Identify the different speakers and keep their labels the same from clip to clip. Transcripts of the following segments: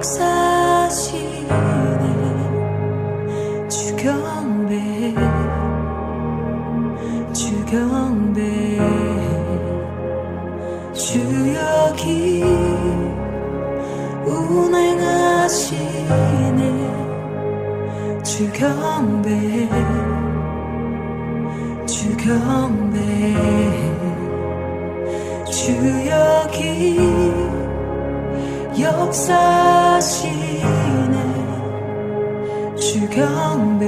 Speaker 1: 역사시네 주경배 주경배 주역이 운행하시네 주경배 주경배 주역이 역사시네 주경배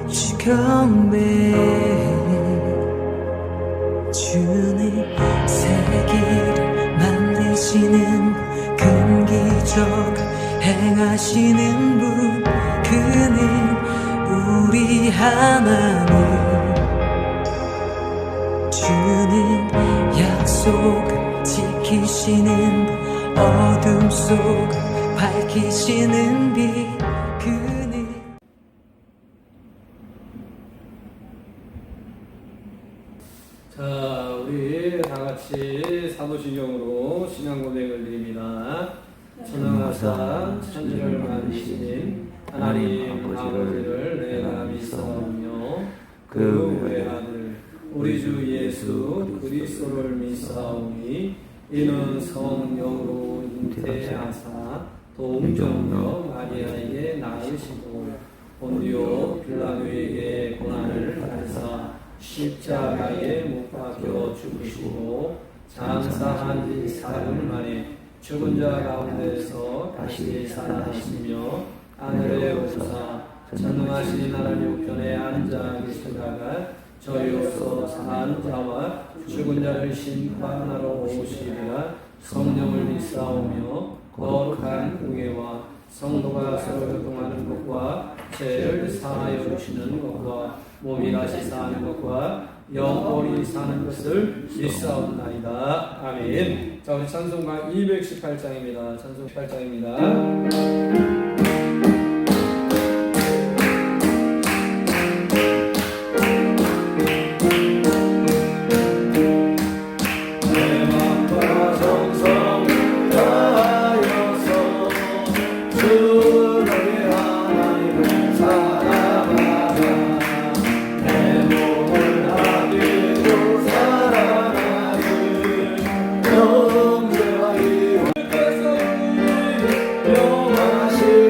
Speaker 1: 주경배 주님 세계를 만드시는 큰 기적 행하시는 분 그는 우리 하나님 주는 약속 지키시는 분 어둠 속 밝히시는 빛 그는
Speaker 2: 자, 우리 다 같이 사도신경으로 신앙 고백을 드립니다. 전능하사 천지를 만드신 하나님 아버지를 내가 믿사오며 그 외아들 우리 주 예수 그리스도를 믿사오니 이는 성령으로 잉태하사 동정녀 마리아에게 낳으시고 본디오 빌라도에게 고난을 받으사 십자가에 못 박혀 죽으시고 장사한 지 사흘 만에 죽은 자 가운데서 다시 살아나시며 하늘에 오르사 전능하신 하나님 우편에 앉아 계시다가 저희로서 산 자와 죽은 자를 심판하러 오시리라. 성령을 믿사오며 거룩한 공예와 성도가 서로 교통하는 것과 죄를 사하여 주시는 것과 몸이 다시 사는 것과 영원히 사는 것을 믿사옵나이다. 아멘. 자, 우리 찬송가 218장입니다. 찬송 18장입니다.
Speaker 3: 영원하시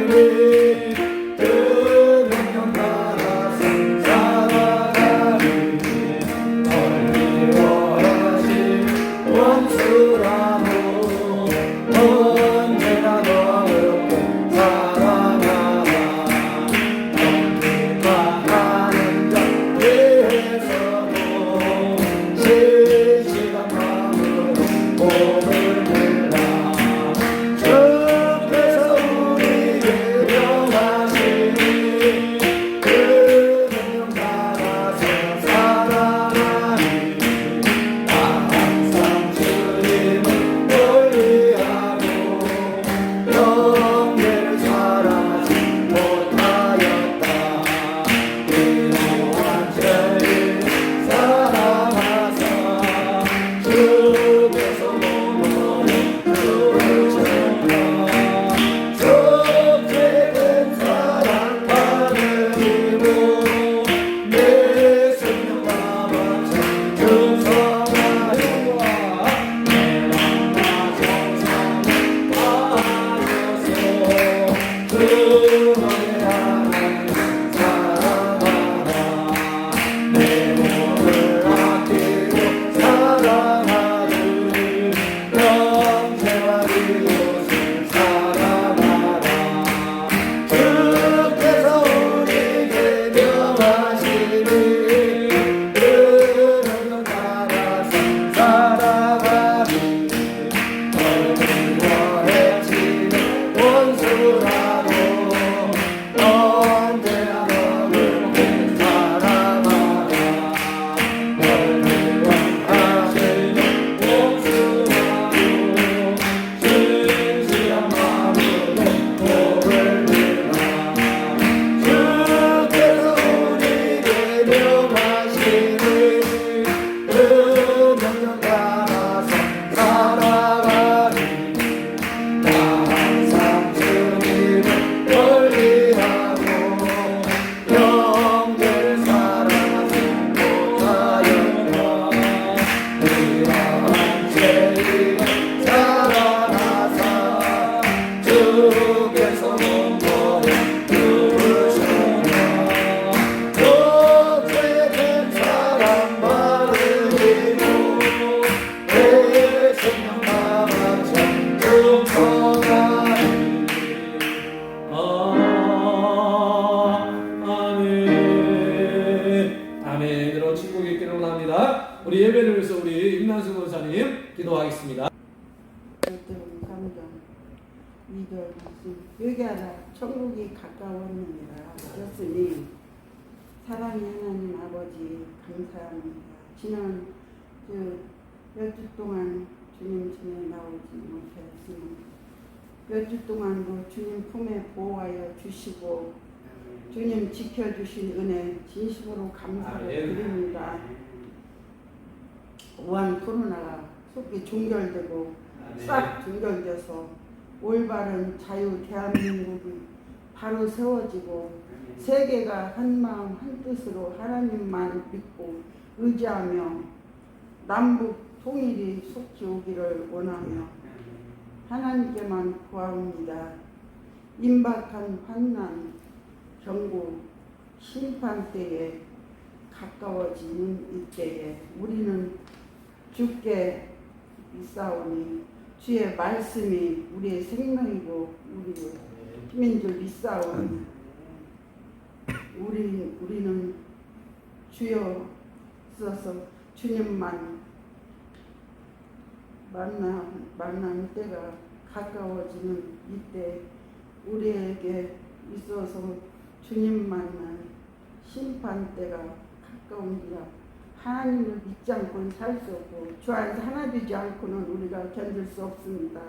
Speaker 2: 이 예배를 위해서 우리 임난수 권사님 기도하겠습니다.
Speaker 3: 3장 2절 말씀. 회개하라 천국이 가까웠느니라 하셨으니 사랑의 하나님 아버지 감사합니다. 지난 몇 주 동안 주님 전에 나오지 못했습니다. 몇 주 동안도 주님 품에 보호하여 주시고 주님 지켜주신 은혜 진심으로 감사를 드립니다. 우한 코로나가 속히 종결되고 싹 종결돼서 올바른 자유 대한민국이 바로 세워지고 세계가 한마음 한뜻으로 하나님만 믿고 의지하며 남북 통일이 속히 오기를 원하며 하나님께만 구하옵니다. 임박한 환난, 경고, 심판 때에 가까워지는 이때에 우리는 주께 믿사오니 주의 말씀이 우리의 생명이고 우리의 힘인 줄 믿사오니 우리는 주여 있어서 주님만 만나는 때가 가까워지는 이때 우리에게 있어서 주님 만난 심판 때가 가까운지라 하나님을 믿지 않고는 살 수 없고 주 안에서 하나 되지 않고는 우리가 견딜 수 없습니다.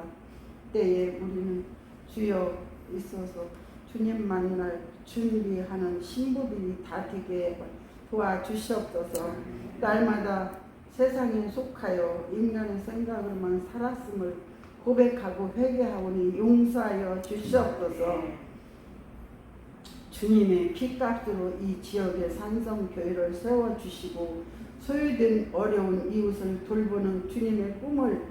Speaker 3: 때에 우리는 주여 있어서 주님 만날 준비하는 신부들이 다 되게 도와주시옵소서. 날마다 세상에 속하여 인간의 생각으로만 살았음을 고백하고 회개하오니 용서하여 주시옵소서. 주님의 피값으로 이 지역의 산성교회를 세워주시고 소유된 어려운 이웃을 돌보는 주님의 꿈을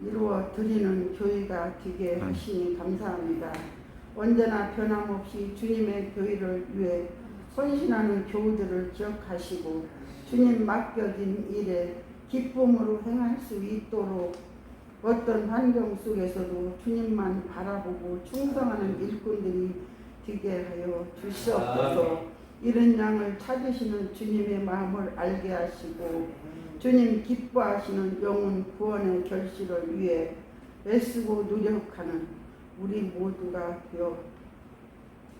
Speaker 3: 이루어 드리는 교회가 되게 하시니 감사합니다. 언제나 변함없이 주님의 교회를 위해 헌신하는 교우들을 기억하시고 주님 맡겨진 일에 기쁨으로 행할 수 있도록 어떤 환경 속에서도 주님만 바라보고 충성하는 일꾼들이 되게 하여 주시옵소서. 이런 양을 찾으시는 주님의 마음을 알게 하시고 주님 기뻐하시는 영혼 구원의 결실을 위해 애쓰고 노력하는 우리 모두가 되어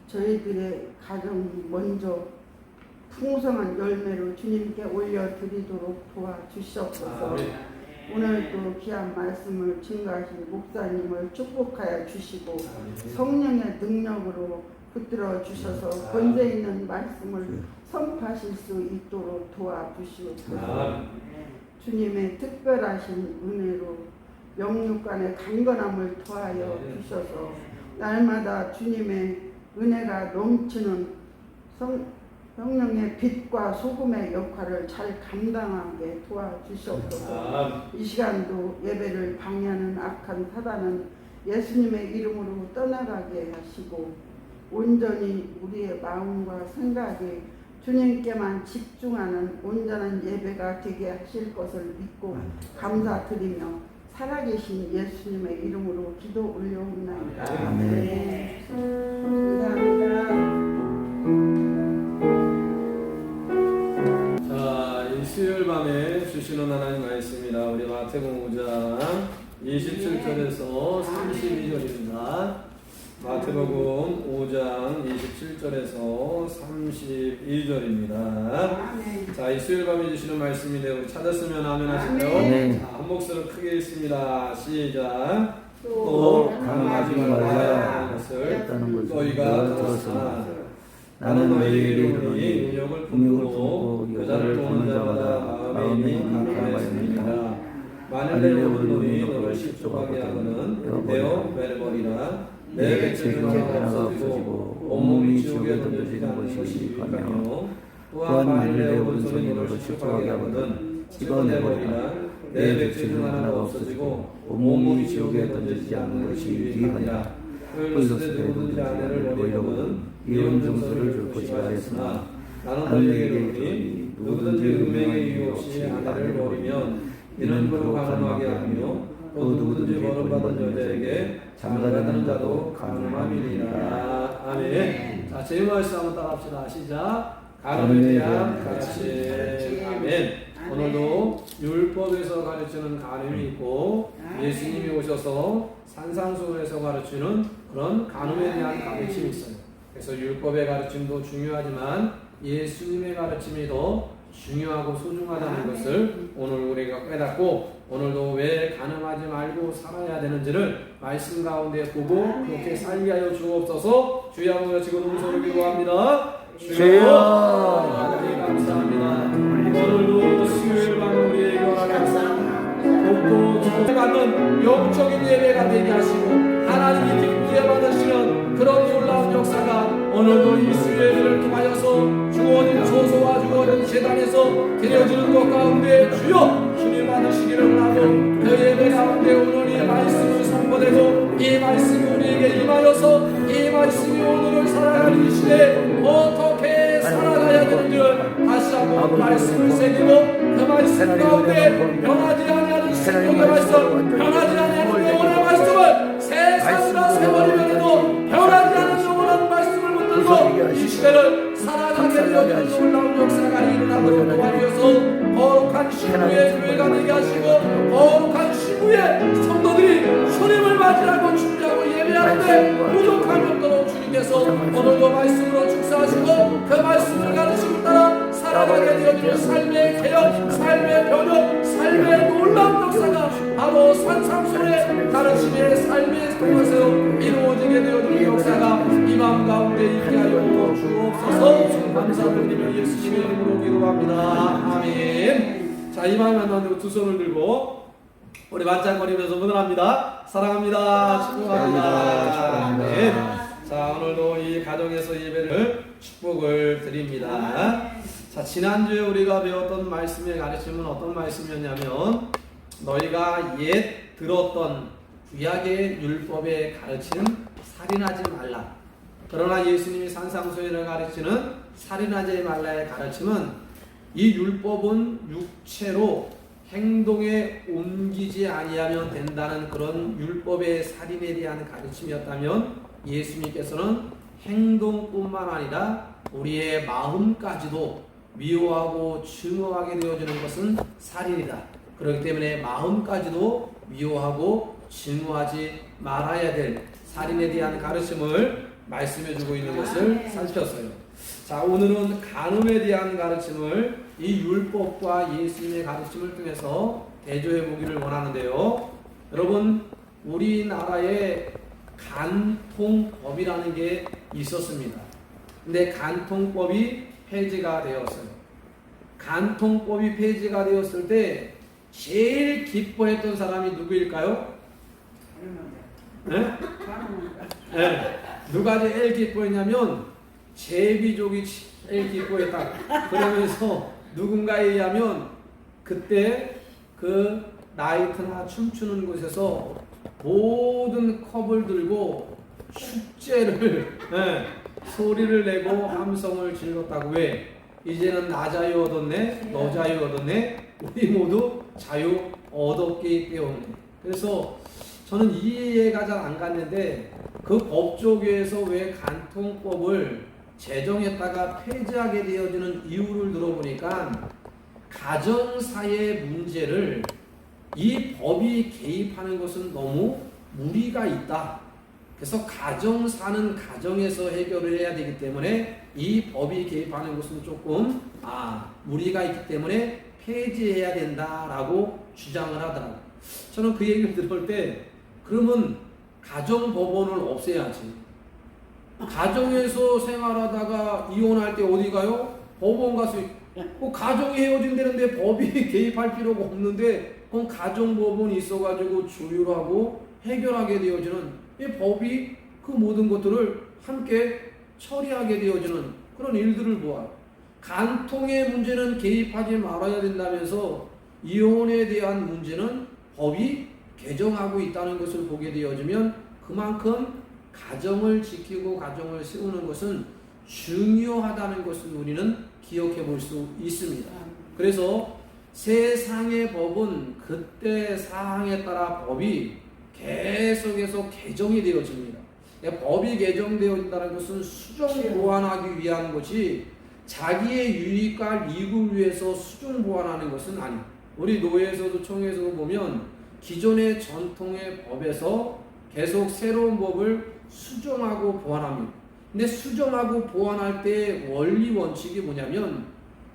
Speaker 3: 저희들의 가정 먼저 풍성한 열매로 주님께 올려드리도록 도와주시옵소서. 오늘도 귀한 말씀을 증거하신 목사님을 축복하여 주시고 성령의 능력으로 붙들어 주셔서 권세 있는 말씀을 선포하실 수 있도록 도와주시옵소서. 주님의 특별하신 은혜로 영육간의 강건함을 더하여 주셔서 날마다 주님의 은혜가 넘치는 성령의 빛과 소금의 역할을 잘 감당하게 도와주시옵소서. 이 시간도 예배를 방해하는 악한 사단은 예수님의 이름으로 떠나가게 하시고 온전히 우리의 마음과 생각이 주님께만 집중하는 온전한 예배가 되게 하실 것을 믿고 감사드리며 살아계신 예수님의 이름으로 기도 올려옵나이다. 아멘. 감사합니다.
Speaker 2: 수요일 밤에 주시는 하나님 말씀입니다. 우리 마태복음 5장 27절에서 32절입니다. 마태복음 5장 27절에서 32절입니다. 자, 이 수요일 밤에 주시는 말씀인데 우리 찾았으면 아멘 하실까요? 자, 한 목소리로 크게 읽습니다. 시작. 또 강하지 말라 하는 것을 너희가 들었으나 나는 너희에게 이르노니 능력을 품고 여자를 보는 자마다 마음이 강하였느니라. 만일 내 오른손이 너를 십조하게 하거든 내어 매버리라. 내 백성은 하나가 없어지고 온몸이 지옥에 던져지는 것이 유익하며 또한 만일 내 오른손이 너를 십조하게 하거든 집어내버리라. 내 백성은 하나가 없어지고 온몸이 지옥에 던져지지 않는 것이 유익하니라. 홀로스되 누구든지 아내를 버리려거든 이혼 증서를 줄 것이라 했으나 나는 너희에게 이르노니 누구든지 음행의 이유 없이 아내를 버리면 이는 그로 가늠하게 하며 또 누구든지 버림받은 여자에게 장가드는 자도 가늠함이니라. 아멘. 자, 제일 말씀 한번 따라합시다. 시작. 가늠에 대한 가르침. 아멘. 오늘도 율법에서 가르치는 간음이 있고 예수님이 오셔서 산상수훈에서 가르치는 그런 간음에 대한 가르침이 있어요. 그래서 율법의 가르침도 중요하지만 예수님의 가르침이 더 중요하고 소중하다는 것을 오늘 우리가 깨닫고 오늘도 왜 간음하지 말고 살아야 되는지를 말씀 가운데 보고 그렇게 살게 하여 주옵소서. 주여 한번 외치고 눈물을 기도합니다. 주여 하나님 감사합니다. 오늘도 수요일 밤 우리에게 복고 축복을 받는 영적인 예배가 되게 하시고 하나님이 기쁘게 받으시는 그런 놀라운 역사가 오늘도 이 수요일을 통하여서 주어진 조소와 주어진 재단에서 드려지는 것 가운데 주여 주님 받으시기를 원하고 그 예배 가운데 오늘 이 말씀을 선포되고 이 말씀이 우리에게 임하여서 이 말씀이 오늘을 살아가는 이 시대에 어떻게 살아가야 되는지를 다시 한번 말씀을 새기고 그 말씀 가운데 변하지 아니하는 생명의 말씀 변하지 아니하는 영원의 말씀을 세상이나 세월이 변해도 변하지 않는 영원한 말씀을 붙들고 이 시대를 살아가게 되어주는 놀라운 역사가 일어나도록 도와주셔서 거룩한 신부의 교회가 되게 하시고 거룩한 신부의 성도들이 주님을 맞이하고 준비하고 예배하는데 부족함이 없도록 주님께서 오늘도 말씀으로 축사하시고 그 말씀을 가르치고 따라 살아가게 되어주는 삶의 개혁, 삶의 변혁, 삶의 놀라운 역사가 바로 산상수훈의 가르침의 삶의 통해서 이루어지게 되어주는 역사가 이 마음 가운데 있게 하여 주옵소서. 감사드리며 예수님의 이름으로 기도합니다. 아멘. 자, 이 마음에 만나고 두 손을 들고 우리 반짝거리면서 문안합니다. 사랑합니다. 축복합니다. 아멘. 자, 오늘도 이 가정에서 예배를 축복을 드립니다. 자, 지난주에 우리가 배웠던 말씀의 가르침은 어떤 말씀이었냐면 너희가 옛 들었던 구약의 율법에 가르치는 살인하지 말라. 그러나 예수님이 산상수훈을 가르치는 살인하지 말라의 가르침은 이 율법은 육체로 행동에 옮기지 아니하면 된다는 그런 율법의 살인에 대한 가르침이었다면 예수님께서는 행동뿐만 아니라 우리의 마음까지도 미워하고 증오하게 되어지는 것은 살인이다. 그렇기 때문에 마음까지도 미워하고 증오하지 말아야 될 살인에 대한 가르침을 말씀해주고 있는 것을 살폈어요. 자, 오늘은 간음에 대한 가르침을 이 율법과 예수님의 가르침을 통해서 대조해 보기를 원하는데요. 여러분, 우리나라에 간통법이라는 게 있었습니다. 근데 간통법이 폐지가 되었어요. 간통법이 폐지가 되었을 때 제일 기뻐했던 사람이 누구일까요? 네? 네. 누가 제일 기뻐했냐면 제비족이 제일 기뻐했다. 그러면서 누군가에 의하면 그때 그 나이트나 춤추는 곳에서 모든 컵을 들고 축제를 소리를 내고 함성을 질렀다고. 왜? 이제는 나 자유 얻었네, 너 자유 얻었네, 우리 모두 자유 얻었기 때문에. 그래서 저는 이해가 잘 안 갔는데 그 법조계에서 왜 간통법을 제정했다가 폐지하게 되어지는 이유를 들어보니까 가정사의 문제를 이 법이 개입하는 것은 너무 무리가 있다. 그래서 가정사는 가정에서 해결을 해야 되기 때문에 이 법이 개입하는 것은 조금 무리가 있기 때문에 폐지해야 된다라고 주장을 하더라고요. 저는 그 얘기를 들을 때 그러면 가정법원을 없애야지. 가정에서 생활하다가 이혼할 때 어디 가요? 법원 가서 가정이 헤어진다는데 법이 개입할 필요가 없는데 그럼 가정법원이 있어가지고 조율하고 해결하게 되어지는 이 법이 그 모든 것들을 함께 처리하게 되어지는 그런 일들을 보아요. 간통의 문제는 개입하지 말아야 된다면서 이혼에 대한 문제는 법이 개정하고 있다는 것을 보게 되어지면 그만큼 가정을 지키고 가정을 세우는 것은 중요하다는 것을 우리는 기억해 볼 수 있습니다. 그래서 세상의 법은 그때 사항에 따라 법이 계속해서 개정이 되어집니다. 법이 개정되어진다는 것은 수정 보완하기 위한 것이 자기의 유익과 이익을 위해서 수중 보완하는 것은 아니에요. 우리 노예에서도 총회에서도 보면 기존의 전통의 법에서 계속 새로운 법을 수정하고 보완합니다. 근데 수정하고 보완할 때 원리 원칙이 뭐냐면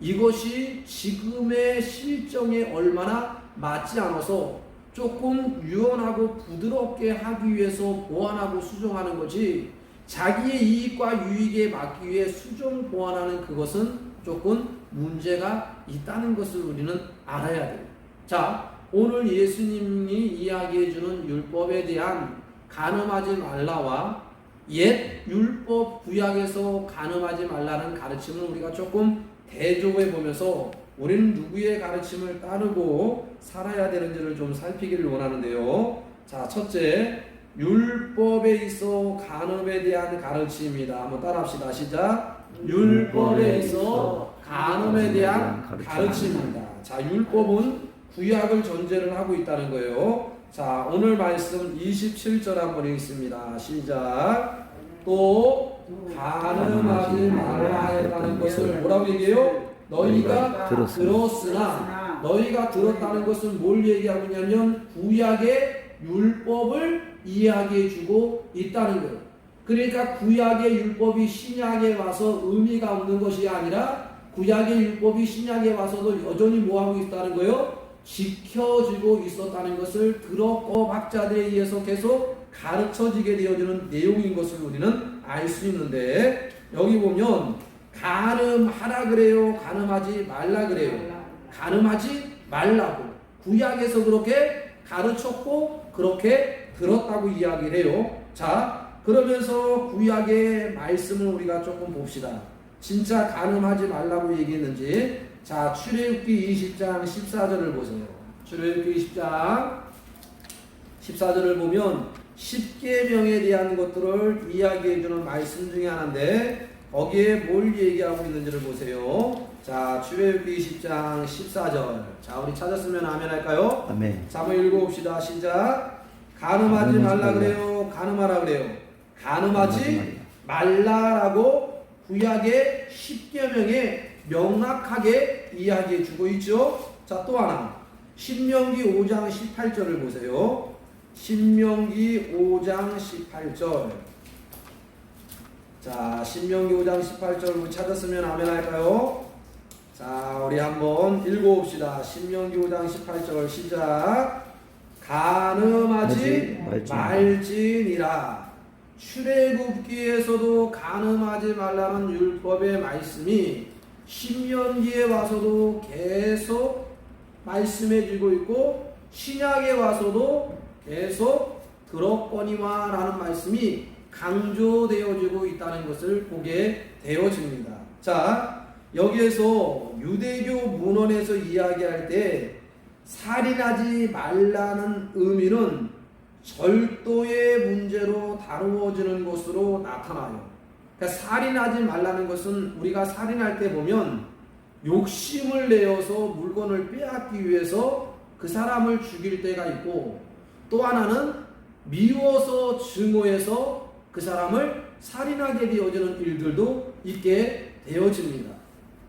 Speaker 2: 이것이 지금의 실정에 얼마나 맞지 않아서 조금 유연하고 부드럽게 하기 위해서 보완하고 수정하는 거지, 자기의 이익과 유익에 맞기 위해 수정 보완하는 그것은 조금 문제가 있다는 것을 우리는 알아야 돼요. 자, 오늘 예수님이 이야기해주는 율법에 대한 간음하지 말라와 옛 율법 구약에서 간음하지 말라는 가르침을 우리가 조금 대조해 보면서 우리는 누구의 가르침을 따르고 살아야 되는지를 좀 살피기를 원하는데요. 자, 첫째, 율법에 있어 간음에 대한 가르침입니다. 한번 따라합시다. 시작. 율법에 있어 간음에 대한 가르침입니다. 자, 율법은 구약을 전제를 하고 있다는 거예요. 자, 오늘 말씀 27절 한번 읽겠습니다. 시작. 또 간음하지 말아야 했다는 것을 뭐라고 얘기해요? 너희가 들었으나 너희가 들었다는 것은 뭘 얘기하고 있냐면 구약의 율법을 이야기해 주고 있다는 거예요. 그러니까 구약의 율법이 신약에 와서 의미가 없는 것이 아니라 구약의 율법이 신약에 와서도 여전히 뭐하고 있다는 거예요? 지켜지고 있었다는 것을 드럽고 학자들에 의해서 계속 가르쳐지게 되어지는 내용인 것을 우리는 알 수 있는데, 여기 보면 간음하라 그래요? 간음하지 말라 그래요? 간음하지 말라고 구약에서 그렇게 가르쳤고 그렇게 들었다고 이야기를 해요. 자, 그러면서 구약의 말씀을 우리가 조금 봅시다. 진짜 간음하지 말라고 얘기했는지. 자, 출애굽기 20장 14절을 보세요. 출애굽기 20장 14절을 보면 10계명에 대한 것들을 이야기해주는 말씀 중에 하나인데 거기에 뭘 얘기하고 있는지를 보세요. 자, 출애굽기 20장 14절. 자, 우리 찾았으면 아멘 할까요?
Speaker 4: 아멘.
Speaker 2: 자, 한번 읽어봅시다. 시작. 간음하지 말라 그래요? 간음하라 그래요? 간음하지 말라라고 구약의 10계명에 명확하게 이야기해 주고 있죠. 자, 또 하나 신명기 5장 18절을 보세요. 신명기 5장 18절. 자, 신명기 5장 18절 찾았으면 아멘 할까요? 자, 우리 한번 읽어봅시다. 신명기 5장 18절 시작. 간음하지 말지니라. 출애굽기에서도 간음하지 말라는 율법의 말씀이 신명기에 와서도 계속 말씀해주고 있고 신약에 와서도 계속 들었거니와 라는 말씀이 강조되어지고 있다는 것을 보게 되어집니다. 자, 여기에서 유대교 문헌에서 이야기할 때 살인하지 말라는 의미는 절도의 문제로 다루어지는 것으로 나타나요. 그러니까 살인하지 말라는 것은 우리가 살인할 때 보면 욕심을 내어서 물건을 빼앗기 위해서 그 사람을 죽일 때가 있고, 또 하나는 미워서 증오해서 그 사람을 살인하게 되어지는 일들도 있게 되어집니다.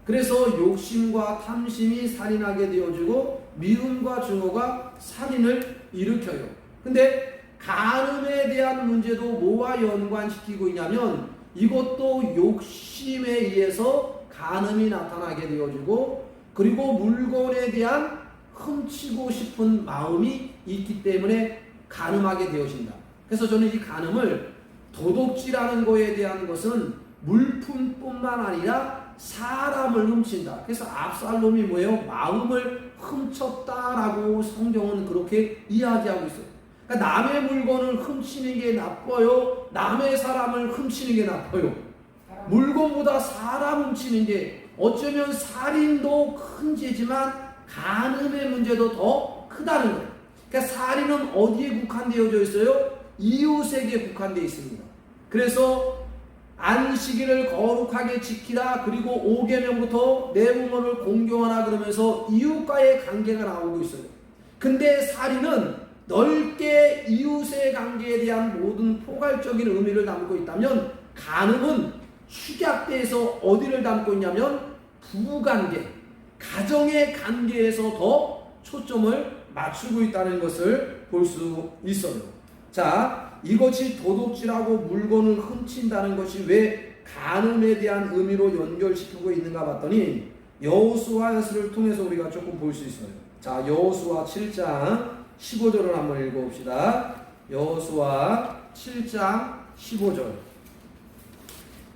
Speaker 2: 그래서 욕심과 탐심이 살인하게 되어지고 미움과 증오가 살인을 일으켜요. 근데 간음에 대한 문제도 뭐와 연관시키고 있냐면 이것도 욕심에 의해서 간음이 나타나게 되어지고, 그리고 물건에 대한 훔치고 싶은 마음이 있기 때문에 간음하게 되어진다. 그래서 저는 이 간음을 도둑질하는 거에 대한 것은 물품뿐만 아니라 사람을 훔친다. 그래서 압살롬이 뭐예요? 마음을 훔쳤다라고 성경은 그렇게 이야기하고 있어요. 그러니까 남의 물건을 훔치는 게 나빠요? 남의 사람을 훔치는 게 나빠요? 물건보다 사람 훔치는 게, 어쩌면 살인도 큰 죄지만 간음의 문제도 더 크다는 거예요. 그러니까 살인은 어디에 국한되어져 있어요? 이웃에게 국한되어 있습니다. 그래서 안식일을 거룩하게 지키라, 그리고 5계명부터 내 부모를 공경하라 그러면서 이웃과의 관계가 나오고 있어요. 근데 살인은 넓게 이웃의 관계에 대한 모든 포괄적인 의미를 담고 있다면, 간음은 축약돼서 어디를 담고 있냐면 부관계, 가정의 관계에서 더 초점을 맞추고 있다는 것을 볼 수 있어요. 자, 이것이 도둑질하고 물건을 훔친다는 것이 왜 간음에 대한 의미로 연결시키고 있는가 봤더니 여호수아서를 통해서 우리가 조금 볼 수 있어요. 자, 여호수아 7장 15절을 한번 읽어봅시다. 여호수아 7장 15절.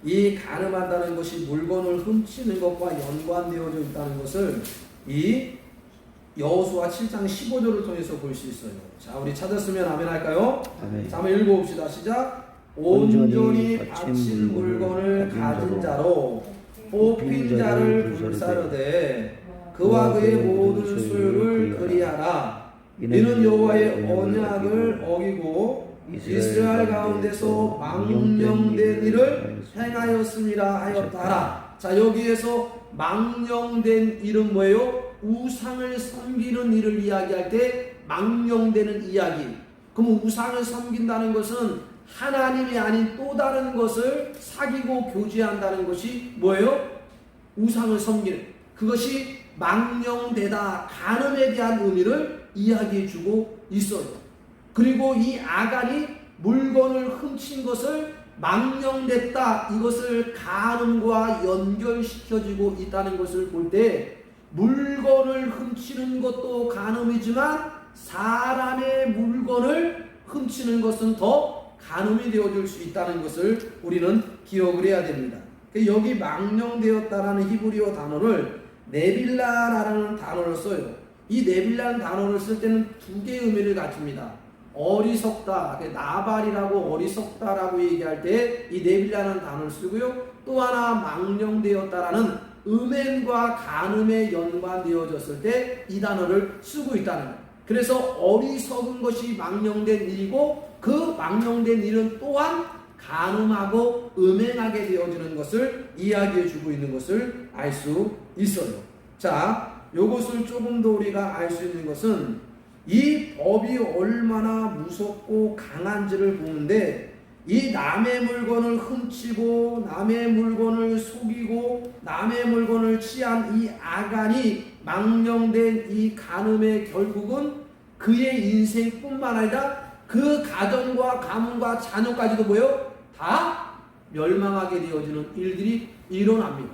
Speaker 2: 이 간음한다는 것이 물건을 훔치는 것과 연관되어져 있다는 것을 이 여호수아 7장 15절을 통해서 볼 수 있어요. 자, 우리 찾았으면 아멘 할까요?
Speaker 4: 아멘.
Speaker 2: 자, 한번 읽어봅시다. 시작. 온전히 바친 물건을 가진 자로 뽑힌 자를 불사르되 그와 그의 모든 소유를 그리하라. 이는 여호와의 언약을 어기고 이스라엘 가운데서 망령된 일을 행하였음이라 하였다라. 자, 여기에서 망령된 일은 뭐예요? 우상을 섬기는 일을 이야기할 때 망령되는 이야기. 그럼 우상을 섬긴다는 것은 하나님이 아닌 또 다른 것을 사귀고 교제한다는 것이 뭐예요? 우상을 섬기는, 그것이 망령되다, 간음에 대한 의미를 이야기해주고 있어요. 그리고 이 아간이 물건을 훔친 것을 망령됐다, 이것을 간음과 연결시켜지고 있다는 것을 볼 때 물건을 훔치는 것도 간음이지만 사람의 물건을 훔치는 것은 더 간음이 되어줄 수 있다는 것을 우리는 기억을 해야 됩니다. 여기 망령되었다라는 히브리어 단어를 네빌라라는 단어를 써요. 이 네빌라는 단어를 쓸 때는 두 개의 의미를 갖춥니다. 어리석다, 나발이라고 어리석다라고 얘기할 때 이 네빌라는 단어를 쓰고요. 또 하나 망령되었다라는 음행과 간음에 연관되어졌을 때 이 단어를 쓰고 있다는 거예요. 그래서 어리석은 것이 망령된 일이고 그 망령된 일은 또한 간음하고 음행하게 되어지는 것을 이야기해 주고 있는 것을 알 수 있어요. 자, 요것을 조금 더 우리가 알 수 있는 것은 이 법이 얼마나 무섭고 강한지를 보는데, 이 남의 물건을 훔치고 남의 물건을 속이고 남의 물건을 취한 이 아간이 망령된 이 간음의 결국은 그의 인생뿐만 아니라 그 가정과 가문과 자녀까지도 뭐예요? 다 멸망하게 되어지는 일들이 일어납니다.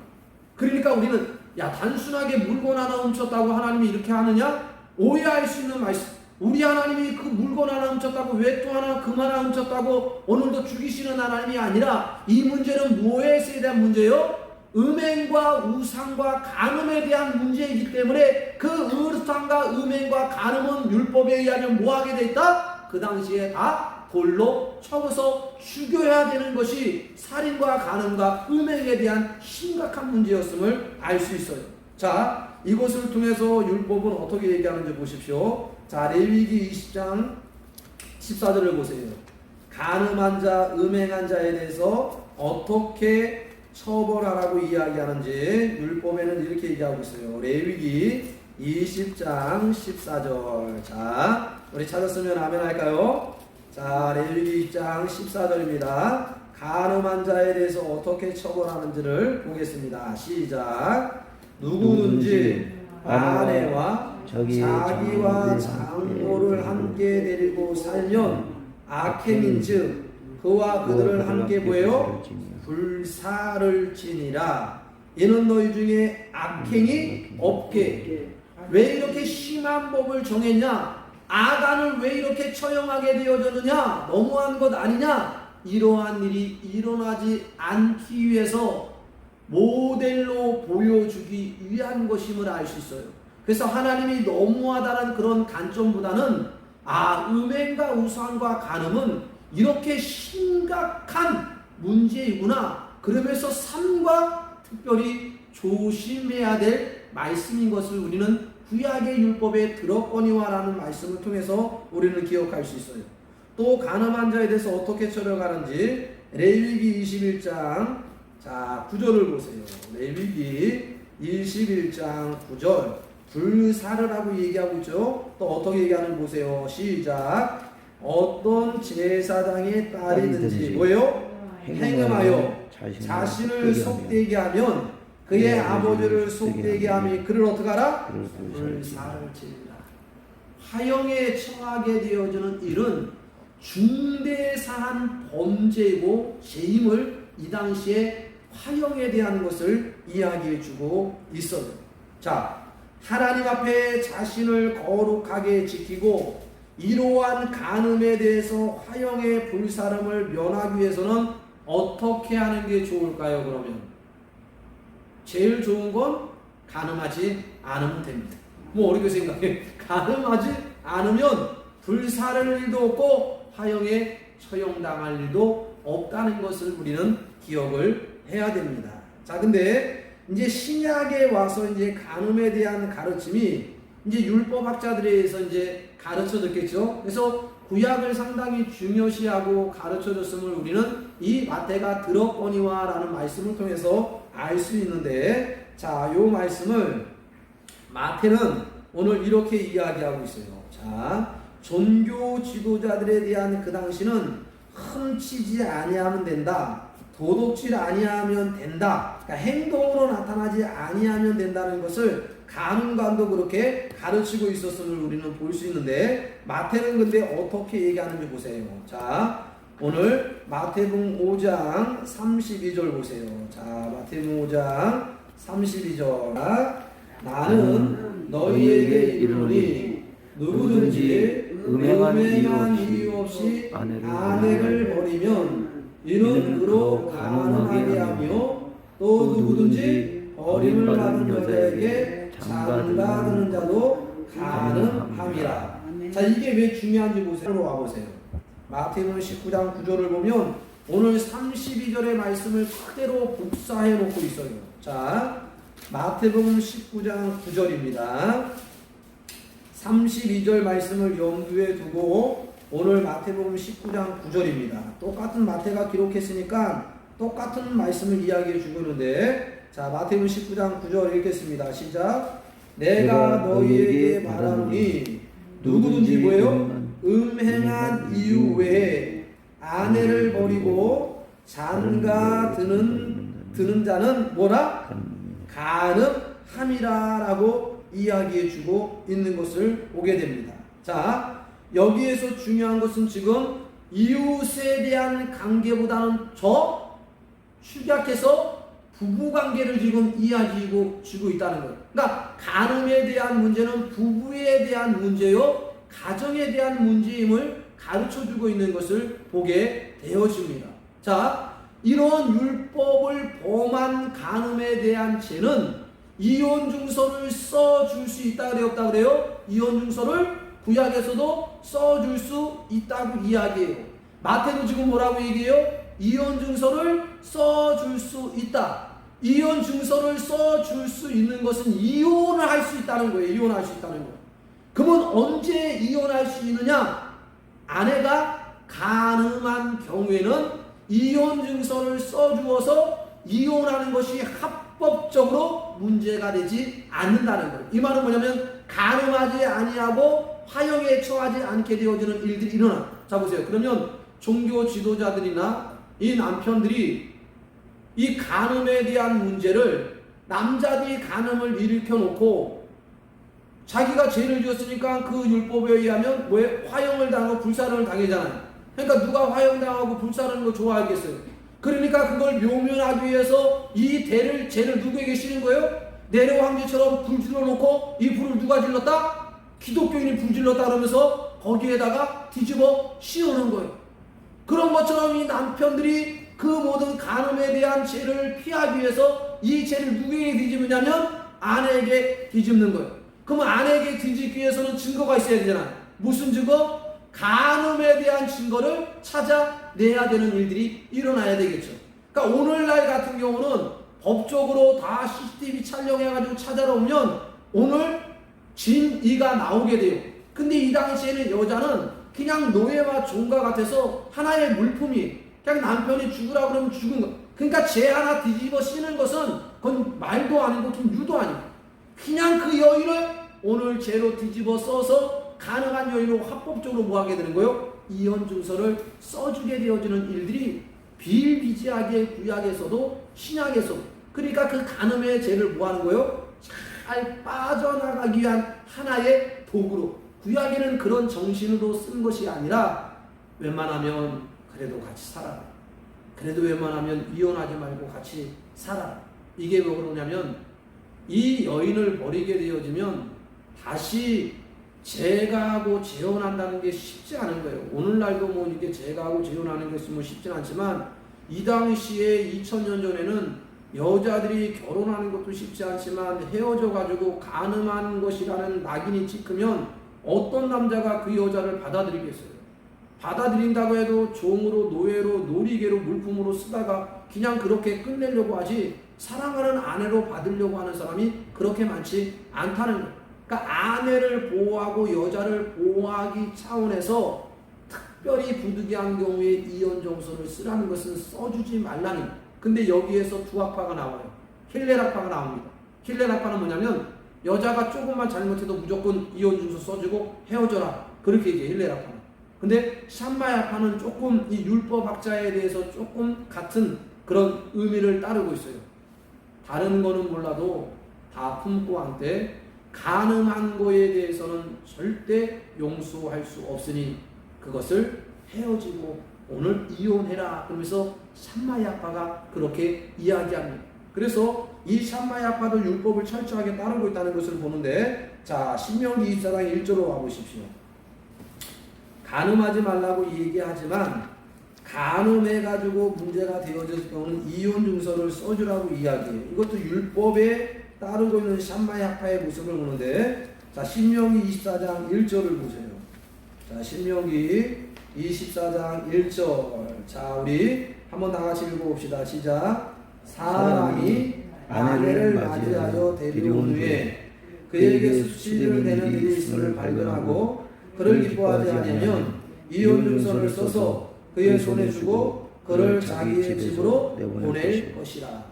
Speaker 2: 그러니까 우리는 야, 단순하게 물건 하나 훔쳤다고 하나님이 이렇게 하느냐? 오해할 수 있는 말씀. 우리 하나님이 그 물건 하나 훔쳤다고 왜 또 하나 금 하나 훔쳤다고 오늘도 죽이시는 하나님이 아니라 이 문제는 무엇에 대한 문제예요? 음행과 우상과 간음에 대한 문제이기 때문에 그 우상과 음행과 간음은 율법에 의하면 뭐하게 돼 있다? 그 당시에 다 돌로 쳐서 죽여야 되는 것이 살인과 간음과 음행에 대한 심각한 문제였음을 알 수 있어요. 자, 이것을 통해서 율법은 어떻게 얘기하는지 보십시오. 자, 레위기 20장 14절을 보세요. 간음한 자, 음행한 자에 대해서 어떻게 처벌하라고 이야기하는지 율법에는 이렇게 얘기하고 있어요. 레위기 20장 14절. 자, 우리 찾았으면 아멘 할까요? 자, 레위기 20장 14절입니다. 간음한 자에 대해서 어떻게 처벌하는지를 보겠습니다. 시작. 누구든지 아내와 자기와 장모를 함께 데리고 살면 악행인즉 그와 그들을 함께 뭐예요? 불사를 지니라. 이는 너희 중에 악행이 없게. 왜 이렇게 심한 법을 정했냐? 아간을 왜 이렇게 처형하게 되어졌느냐? 너무한 것 아니냐? 이러한 일이 일어나지 않기 위해서 모델로 보여주기 위한 것임을 알 수 있어요. 그래서 하나님이 너무하다는 그런 관점보다는 음행과 우상과 간음은 이렇게 심각한 문제이구나, 그러면서 삶과 특별히 조심해야 될 말씀인 것을 우리는 구약의 율법에 들었거니와라는 말씀을 통해서 우리는 기억할 수 있어요. 또 간음한 자에 대해서 어떻게 처벌하는지 레위기 21장 9절을 보세요. 레위기 21장 9절. 불사르라고 얘기하고 있죠. 또 어떻게 얘기하는지 보세요. 시작. 어떤 제사장의 딸이든지 뭐예요? 행음하여
Speaker 4: 자신을 속되게 하면 그의 아버지를 속되게 하며 그를 어떻게 하라? 불사를 지른다. 화형에 처하게 되어지는 일은 중대사한 범죄이고 죄임을 이 당시에 화형에 대한 것을 이야기해 주고 있어요. 자, 하나님 앞에 자신을 거룩하게 지키고 이러한 간음에 대해서 화형의 불사름을 면하기 위해서는 어떻게 하는 게 좋을까요? 그러면 제일 좋은 건 간음하지 않으면 됩니다. 뭐 어렵게 생각해. 간음하지 않으면 불사를 일도 없고 화형에 처형당할 일도 없다는 것을 우리는 기억을 해야 됩니다. 자, 근데 이제 신약에 와서 이제 간음에 대한 가르침이 이제 율법학자들에 의해서 이제 가르쳐졌겠죠. 그래서 구약을 상당히 중요시하고 가르쳐줬음을 우리는 이 마태가 들었거니와라는 말씀을 통해서 알 수 있는데, 자, 요 말씀을 마태는 오늘 이렇게 이야기하고 있어요. 자, 종교 지도자들에 대한 그 당시는 훔치지 아니하면 된다, 도둑질 아니하면 된다, 그러니까 행동으로 나타나지 아니하면 된다는 것을 간음관도 그렇게 가르치고 있었음을 우리는 볼 수 있는데, 마태는 근데 어떻게 얘기하는지 보세요. 자, 오늘 마태복음 5장 32절 보세요. 자, 마태복음 5장 32절. 나는 너희에게 이르노니 누구든지 음행한 이유 없이 아내를 버리면 이는 그로 간음하게 하며, 또 누구든지 버림을 받은 여자에게 장가드는 자도 간음함이라. 자, 이게 왜 중요한지 보세요. 와보세요. 마태복음 19장 9절을 보면 오늘 32절의 말씀을 그대로 복사해 놓고 있어요. 자, 마태복음 19장 9절입니다. 32절 말씀을 염두에 두고 오늘 마태복음 19장 9절입니다. 똑같은 마태가 기록했으니까 똑같은 말씀을 이야기해 주고 있는데, 자, 마태복음 19장 9절 읽겠습니다. 시작. 내가 너희에게 말하노니 누구든지 뭐예요? 음행한 이유 외에 아내를 버리고 장가 드는 자는 뭐라? 간음함이라라고 이야기해 주고 있는 것을 보게 됩니다. 자, 여기에서 중요한 것은 지금 이웃에 대한 관계보다는 저 축약해서 부부관계를 지금 이야기하고 주고 있다는 거예요. 그러니까 간음에 대한 문제는 부부에 대한 문제요, 가정에 대한 문제임을 가르쳐주고 있는 것을 보게 되어집니다. 자, 이런 율법을 범한 간음에 대한 죄는 이혼증서를 써줄 수 있다 그래요, 없다 그래요? 이혼증서를 구약에서도 써줄 수 있다고 이야기해요. 마태도 지금 뭐라고 얘기해요? 이혼증서를 써줄 수 있다. 이혼증서를 써줄 수 있는 것은 이혼을 할 수 있다는 거예요. 이혼할 수 있다는 거예요. 그러면 언제 이혼할 수 있느냐? 아내가 간음한 경우에는 이혼증서를 써주어서 이혼하는 것이 합법적으로 문제가 되지 않는다는 거예요. 이 말은 뭐냐면 간음하지 아니하고 화형에 처하지 않게 되어지는 일들이 일어나. 자, 보세요. 그러면 종교 지도자들이나 이 남편들이 이 간음에 대한 문제를, 남자들이 간음을 일으켜 놓고 자기가 죄를 지었으니까 그 율법에 의하면 왜 화형을 당하고 불사를 당하잖아요. 그러니까 누가 화형당하고 불사르는 거 좋아하겠어요? 그러니까 그걸 묘면하기 위해서 이 죄를 누구에게 씌는 거예요? 네로 황제처럼 불 질러놓고 이 불을 누가 질렀다? 기독교인이 불 질렀다 그러면서 거기에다가 뒤집어 씌우는 거예요. 그런 것처럼 이 남편들이 그 모든 간음에 대한 죄를 피하기 위해서 이 죄를 누구에게 뒤집느냐면 아내에게 뒤집는 거예요. 그러면 아내에게 뒤집기 위해서는 증거가 있어야 되잖아요. 무슨 증거? 간음에 대한 증거를 찾아내야 되는 일들이 일어나야 되겠죠. 그러니까 오늘날 같은 경우는 법적으로 다 CCTV 촬영해가지고 찾아오면 오늘 진이가 나오게 돼요. 근데 이 당시에는 여자는 그냥 노예와 종가 같아서 하나의 물품이, 그냥 남편이 죽으라 그러면 죽은 거. 그러니까 죄 하나 뒤집어 씌는 것은 그건 말도 아니고 유도 아니고 그냥 그 여인을 오늘 죄로 뒤집어 써서 가능한 여인으로 합법적으로 뭐하게 되는 거예요? 이혼증서를 써주게 되어지는 일들이 비일비재하게 구약에서도 신약에서도. 그러니까 그 간음의 죄를 뭐 하는 거예요? 잘 빠져나가기 위한 하나의 도구로. 구약에는 그런 정신으로 쓴 것이 아니라 웬만하면 그래도 같이 살아라. 그래도 웬만하면 이혼하지 말고 같이 살아라. 이게 왜 그러냐면 이 여인을 버리게 되어지면 다시 재가하고 재혼한다는 게 쉽지 않은 거예요. 오늘날도 뭐 이게 재가하고 재혼하는 것이 뭐 쉽진 않지만 이 당시에 2000년 전에는 여자들이 결혼하는 것도 쉽지 않지만 헤어져 가지고 간음한 것이라는 낙인이 찍히면 어떤 남자가 그 여자를 받아들이겠어요? 받아들인다고 해도 종으로, 노예로, 놀이개로, 물품으로 쓰다가 그냥 그렇게 끝내려고 하지 사랑하는 아내로 받으려고 하는 사람이 그렇게 많지 않다는 거예요. 그러니까 아내를 보호하고 여자를 보호하기 차원에서 특별히 부득이한 경우에 이혼 정서를 쓰라는 것은 써주지 말라는 거예요. 근데 여기에서 두 학파가 나와요. 힐레라파가 나옵니다. 힐레라파는 뭐냐면 여자가 조금만 잘못해도 무조건 이혼 증서 써주고 헤어져라. 그렇게 이제 힐레라파는. 근데 샴마야파는 조금 이 율법학자에 대해서 조금 같은 그런 의미를 따르고 있어요. 다른 거는 몰라도 다 품고 한때 간음한 거에 대해서는 절대 용서할 수 없으니 그것을 헤어지고 오늘 이혼해라. 그러면서 샴마야파가 그렇게 이야기합니다. 그래서 이 샴마야파도 율법을 철저하게 따르고 있다는 것을 보는데, 자, 신명기 24장 1절로 와보십시오. 간음하지 말라고 얘기하지만 간음해가지고 문제가 되어질 경우는 이혼 증서를 써주라고 이야기해요. 이것도 율법에 따르고 있는 샴마야파의 모습을 보는데, 자, 신명기 24장 1절을 보세요. 자, 신명기 24장 1절. 자, 우리 한번 다 같이 읽어봅시다. 시작. 사람이 아내를 맞이하여 데려온 후에 그에게 수치를 내는 일이 있음을 발견하고 그를 기뻐하지 않으면 이혼 증서를 써서 그의 손에 주고 그를 자기의 집으로 보낼 것이라.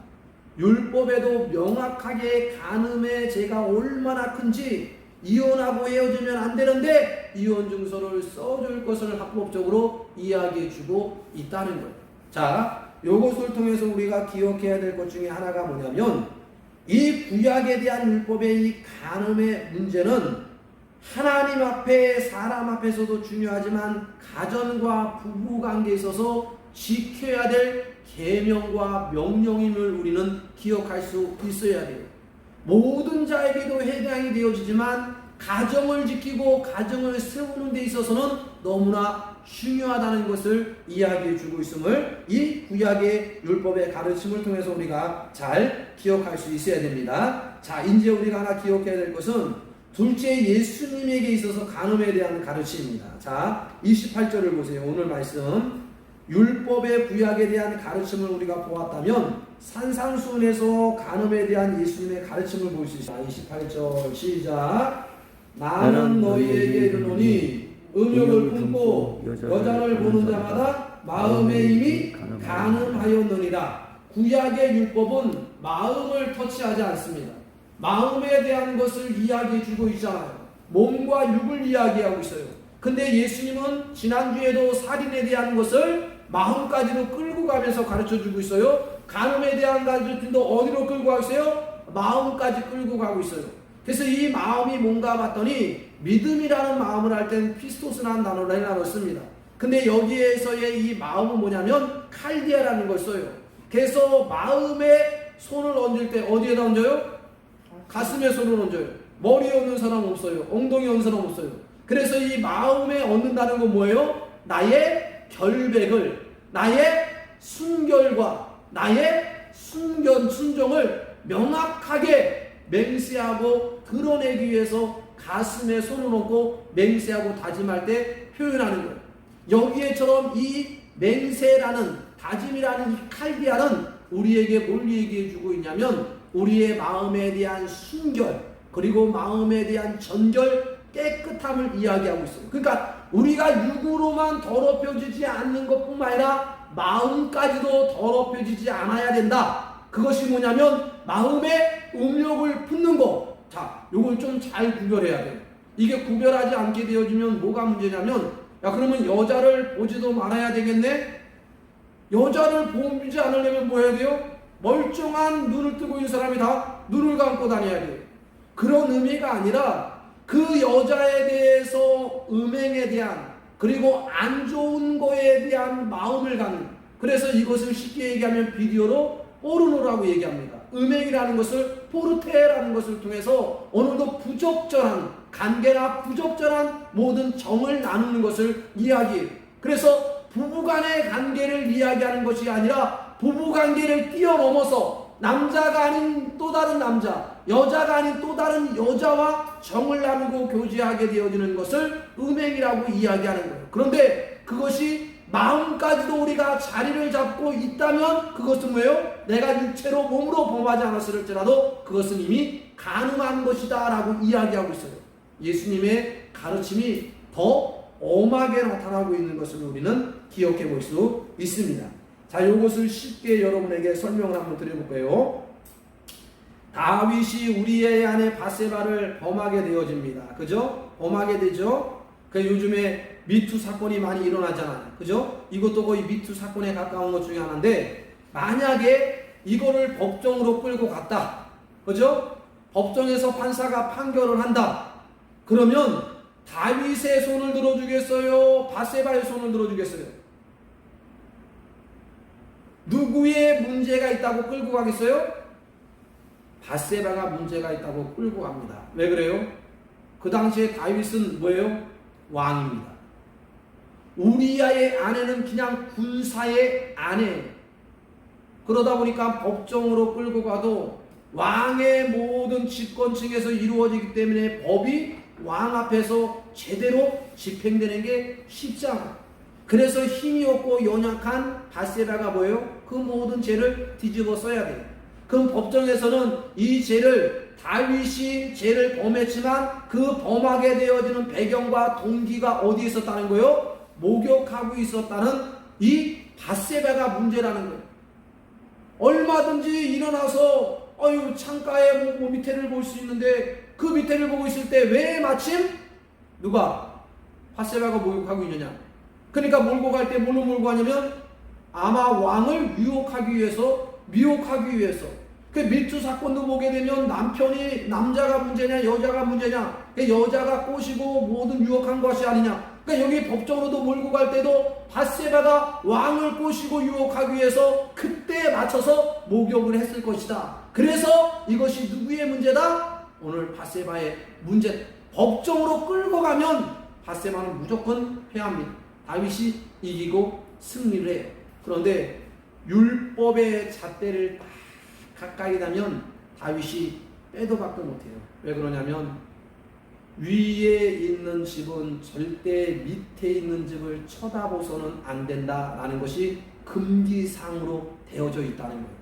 Speaker 4: 율법에도 명확하게 간음의 죄가 얼마나 큰지 이혼하고 헤어지면 안 되는데 이혼 증서를 써줄 것을 합법적으로 이야기해 주고 있다는 거예요. 자, 요것을 통해서 우리가 기억해야 될 것 중에 하나가 뭐냐면 이 구약에 대한 율법의 이 간음의 문제는 하나님 앞에 사람 앞에서도 중요하지만 가정과 부부관계에 있어서 지켜야 될 계명과 명령임을 우리는 기억할 수 있어야 돼요. 모든 자에게도 해당이 되어지지만 가정을 지키고 가정을 세우는 데 있어서는 너무나 중요하다는 것을 이야기해 주고 있음을 이 구약의 율법의 가르침을 통해서 우리가 잘 기억할 수 있어야 됩니다. 자, 이제 우리가 하나 기억해야 될 것은 둘째 예수님에게 있어서 간음에 대한 가르침입니다. 자, 28절을 보세요. 오늘 말씀 율법의 구약에 대한 가르침을 우리가 보았다면 산상수훈에서 간음에 대한 예수님의 가르침을 볼 수 있습니다. 28절 시작. 나는 너희에게 이르노니 음욕을 품고 여자를 보는 자마다 마음에 이미 간음하였느니라. 구약의 율법은 마음을 터치하지 않습니다. 마음에 대한 것을 이야기해 주고 있잖아요. 몸과 육을 이야기하고 있어요. 근데 예수님은 지난주에도 살인에 대한 것을 마음까지도 끌고 가면서 가르쳐 주고 있어요. 간음에 대한 가르침도 어디로 끌고 가고 있어요? 마음까지 끌고 가고 있어요. 그래서 이 마음이 뭔가 봤더니 믿음이라는 마음을 할 땐 피스토스라는 단어를 나눴습니다. 근데 여기에서의 이 마음은 뭐냐면 칼디아라는 걸 써요. 그래서 마음에 손을 얹을 때 어디에다 얹어요? 가슴에 손을 얹어요. 머리에 얹는 사람 없어요. 엉덩이에 얹는 사람 없어요. 그래서 이 마음에 얹는다는 건 뭐예요? 나의 결백을, 나의 순결과 나의 순정을 명확하게 맹세하고 드러내기 위해서 가슴에 손을 얹고 맹세하고 다짐할 때 표현하는 거예요. 여기에처럼 이 맹세라는 다짐이라는 이 칼디아는 우리에게 뭘 얘기해 주고 있냐면 우리의 마음에 대한 순결 그리고 마음에 대한 전결 깨끗함을 이야기하고 있어요. 그러니까 우리가 육으로만 더럽혀지지 않는 것뿐만 아니라 마음까지도 더럽혀지지 않아야 된다. 그것이 뭐냐면 마음에 음욕을 품는 것. 자, 요걸 좀 잘 구별해야 돼요. 이게 구별하지 않게 되어지면 뭐가 문제냐면 야 그러면 여자를 보지도 말아야 되겠네? 여자를 보지 않으려면 뭐 해야 돼요? 멀쩡한 눈을 뜨고 있는 사람이 다 눈을 감고 다녀야 돼요. 그런 의미가 아니라 그 여자에 대해서 음행에 대한, 그리고 안 좋은 거에 대한 마음을 갖는, 그래서 이것을 쉽게 얘기하면 비디오로 포르노라고 얘기합니다. 음행이라는 것을 포르테라는 것을 통해서 어느 정도 부적절한 관계나 부적절한 모든 정을 나누는 것을 이야기해요. 그래서 부부간의 관계를 이야기하는 것이 아니라 부부관계를 뛰어넘어서 남자가 아닌 또 다른 남자, 여자가 아닌 또 다른 여자와 정을 나누고 교제하게 되어지는 것을 음행이라고 이야기하는 거예요. 그런데 그것이 마음까지도 우리가 자리를 잡고 있다면 그것은 뭐예요? 내가 육체로 몸으로 범하지 않았을지라도 그것은 이미 가능한 것이다 라고 이야기하고 있어요. 예수님의 가르침이 더 엄하게 나타나고 있는 것을 우리는 기억해 볼 수 있습니다. 자, 이것을 쉽게 여러분에게 설명을 한번 드려볼까요? 다윗이 우리의 아내 바세바를 범하게 되어집니다. 그죠? 범하게 되죠? 요즘에 미투 사건이 많이 일어나잖아요. 그죠? 이것도 거의 미투 사건에 가까운 것 중에 하나인데, 만약에 이거를 법정으로 끌고 갔다. 그죠? 법정에서 판사가 판결을 한다. 그러면 다윗의 손을 들어주겠어요? 바세바의 손을 들어주겠어요? 누구의 문제가 있다고 끌고 가겠어요? 바세바가 문제가 있다고 끌고 갑니다. 왜 그래요? 그 당시에 다윗은 뭐예요? 왕입니다. 우리아의 아내는 그냥 군사의 아내예요. 그러다 보니까 법정으로 끌고 가도 왕의 모든 집권층에서 이루어지기 때문에 법이 왕 앞에서 제대로 집행되는 게 쉽지 않아요. 그래서 힘이 없고 연약한 바세바가 뭐예요? 그 모든 죄를 뒤집어 써야 돼요. 그럼 법정에서는 이 죄를, 다윗이 죄를 범했지만 그 범하게 되어지는 배경과 동기가 어디에 있었다는 거예요? 목욕하고 있었다는 이 바세바가 문제라는 거예요. 얼마든지 일어나서 창가에 뭐 밑에를 볼 수 있는데 그 밑에를 보고 있을 때 왜 마침 누가? 바세바가 목욕하고 있느냐? 그러니까 몰고 갈 때 뭘로 몰고 가냐면 아마 왕을 유혹하기 위해서, 미혹하기 위해서. 그 미투 사건도 보게 되면 남편이 남자가 문제냐 여자가 문제냐, 여자가 꼬시고 모든 유혹한 것이 아니냐. 그러니까 여기 법정으로도 몰고 갈 때도 바세바가 왕을 꼬시고 유혹하기 위해서 그때에 맞춰서 목욕을 했을 것이다. 그래서 이것이 누구의 문제다? 오늘 바세바의 문제. 법정으로 끌고 가면 바세바는 무조건 패합니다. 다윗이 이기고 승리를 해요. 그런데 율법의 잣대를 딱 가까이 가면 다윗이 빼도 박도 못해요. 왜 그러냐면 위에 있는 집은 절대 밑에 있는 집을 쳐다보서는 안 된다라는 것이 금기상으로 되어져 있다는 거예요.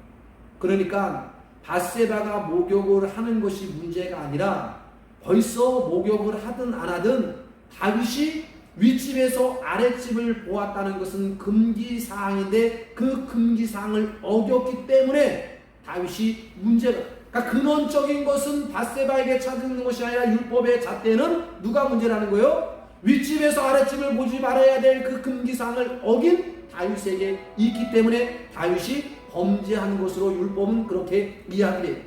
Speaker 4: 그러니까 바세바가 목욕을 하는 것이 문제가 아니라 벌써 목욕을 하든 안 하든 다윗이 윗집에서 아랫집을 보았다는 것은 금기사항인데 그 금기사항을 어겼기 때문에 다윗이 문제가, 그러니까 근원적인 것은 바세바에게 찾는 것이 아니라 율법의 잣대는 누가 문제라는 거예요? 윗집에서 아랫집을 보지 말아야 될 그 금기사항을 어긴 다윗에게 있기 때문에 다윗이 범죄하는 것으로 율법은 그렇게 이야기를 해요.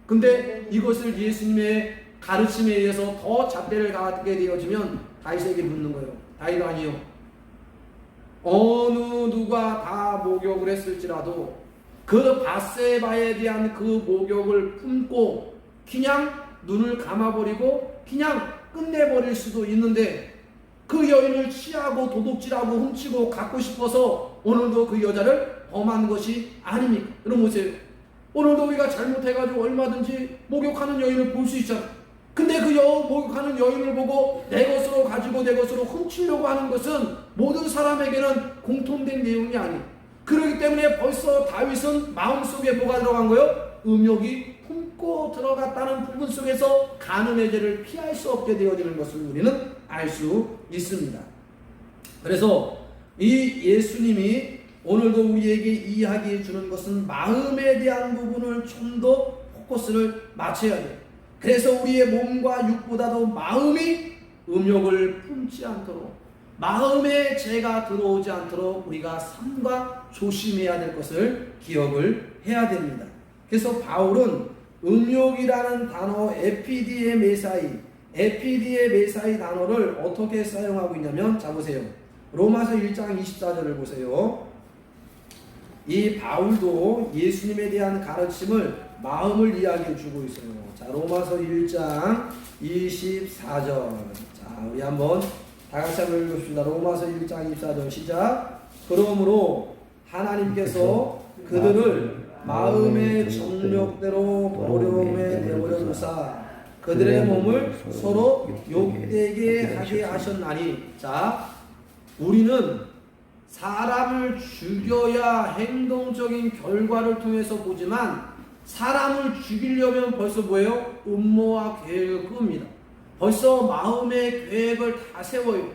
Speaker 4: 근데 이것을 예수님의 가르침에 의해서 더 잣대를 가하게 되어지면 다윗에게 묻는 거예요. 다윗 아니요. 어느 누가 다 목욕을 했을지라도 그 바세바에 대한 그 목욕을 품고 그냥 눈을 감아버리고 그냥 끝내버릴 수도 있는데 그 여인을 취하고 도둑질하고 훔치고 갖고 싶어서 오늘도 그 여자를 범한 것이 아닙니까? 여러분 보세요. 오늘도 우리가 잘못해가지고 얼마든지 목욕하는 여인을 볼 수 있잖아요. 근데 그 목욕하는 여인을 보고 내 것으로 가지고 내 것으로 훔치려고 하는 것은 모든 사람에게는 공통된 내용이 아니에요. 그렇기 때문에 벌써 다윗은 마음속에 뭐가 들어간 거예요? 음욕이 품고 들어갔다는 부분 속에서 간음의 죄를 피할 수 없게 되어지는 것을 우리는 알 수 있습니다. 그래서 이 예수님이 오늘도 우리에게 이야기해 주는 것은 마음에 대한 부분을 좀 더 포커스를 맞춰야 돼요. 그래서 우리의 몸과 육보다도 마음이 음욕을 품지 않도록, 마음에 죄가 들어오지 않도록 우리가 삼가 조심해야 될 것을 기억을 해야 됩니다. 그래서 바울은 음욕이라는 단어 에피디에 메사이 단어를 어떻게 사용하고 있냐면, 자 보세요. 로마서 1장 24절을 보세요. 이 바울도 예수님에 대한 가르침을 마음을 이야기해 주고 있어요. 자, 로마서 1장 24절. 자, 우리 한번 다 같이 한번 읽읍시다. 로마서 1장 24절 시작. 그러므로 하나님께서 그들을 마음의 정욕대로 어려움에 내버려 두사 그들의 몸을 서로 욕되게 하게 하셨나니. 자, 우리는 사람을 죽여야 행동적인 결과를 통해서 보지만, 사람을 죽이려면 벌써 뭐예요? 음모와 계획을 꾸웁니다. 벌써 마음의 계획을 다 세워요.